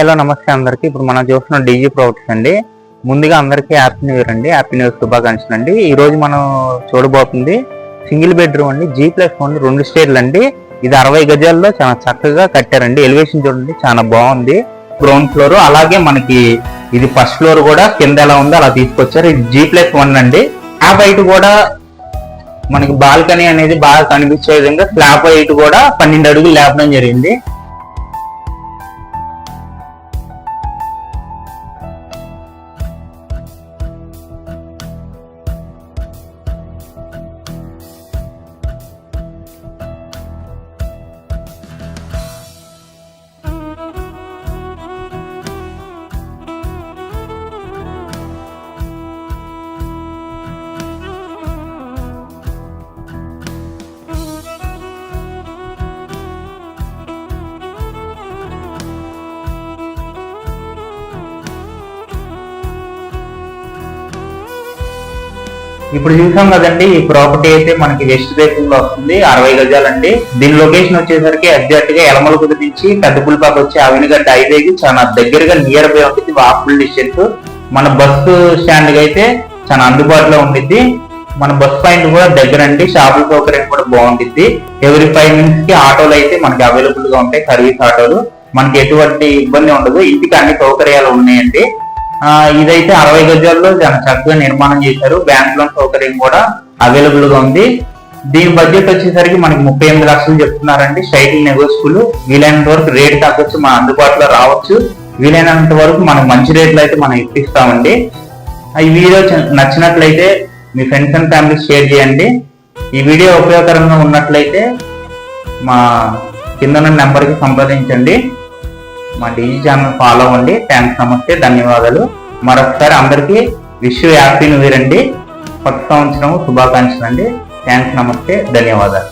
Hello నమస్తే అందరికి. ఇప్పుడు మనం చూస్తున్న డీజీ ప్రాపర్టీస్ అండి. ముందుగా అందరికీ హ్యాపీ న్యూ ఇయర్ అండి, హ్యాపీ న్యూ ఇయర్ శుభాకాంక్షలు అండి. ఈ రోజు మనం చూడబోతుంది సింగిల్ బెడ్రూమ్ అండి, G+1 2 స్టేర్లు అండి. ఇది 60 గజాల్లో చాలా చక్కగా కట్టారండి. ఎలివేషన్ చూడండి చాలా బాగుంది. గ్రౌండ్ ఫ్లోర్, అలాగే మనకి ఇది ఫస్ట్ ఫ్లోర్ కూడా కింద ఎలా ఉందో అలా తీసుకొచ్చారు. ఇది G+1 అండి. స్లాబ్ హైట్ కూడా మనకి బాల్కనీ అనేది బాగా కనిపించే విధంగా స్లాబ్ హైట్ కూడా 12 అడుగులు లేపడం జరిగింది. ఇప్పుడు చూసాం కదండి, ఈ ప్రాపర్టీ అయితే మనకి వెస్ట్ ఫేసింగ్ లో వస్తుంది, 60 గజాలండి. దీని లొకేషన్ వచ్చేసరికి ఎగ్జాక్ట్ గా ఎలమలకుది నుంచి పెద్దపుల్పాక వచ్చి అవినిగడ్డ హైవేకి చాలా దగ్గరగా నియర్ బై ఉంటుంది. Walkable distance. మన బస్సు స్టాండ్ కి అయితే చాలా అందుబాటులో ఉండిద్ది. మన బస్ పాయింట్ కూడా దగ్గర అండి. షాపుల సౌకర్యం కూడా బాగుంటుంది. ఎవ్రీ 5 minutes కి ఆటోలు అయితే మనకి అవైలబుల్ గా ఉంటాయి, సర్వీస్ ఆటోలు. మనకి ఎటువంటి ఇబ్బంది ఉండదు. ఇంటికి అన్ని సౌకర్యాలు ఉన్నాయండి. ఇదైతే 60 గజాల్లో చాలా చక్కగా నిర్మాణం చేశారు. బ్యాంక్ లోన్ సౌకర్యం కూడా అవైలబుల్ గా ఉంది. దీని బడ్జెట్ వచ్చేసరికి మనకి 38 లక్షలు చెప్తున్నారండి. Straightening negotiable. వీలైనంత వరకు రేట్ తగ్గొచ్చు, మన అందుబాటులో రావచ్చు. వీలైనంత వరకు మనం మంచి రేట్లు అయితే మనం ఇప్పిస్తామండి. ఈ వీడియో నచ్చినట్లయితే మీ ఫ్రెండ్స్ అండ్ ఫ్యామిలీ షేర్ చేయండి. ఈ వీడియో ఉపయోగకరంగా ఉన్నట్లయితే మా కింద నెంబర్కి సంప్రదించండి. మా డీజీ ఛానల్ ఫాలో అవ్వండి. థ్యాంక్స్, నమస్తే, ధన్యవాదాలు. మరొకసారి అందరికీ విష్ హ్యాపీ న్యూ ఇయర్ అండి. కొత్త సంవత్సరం శుభాకాంక్షలు అండి. థ్యాంక్స్, నమస్తే, ధన్యవాదాలు.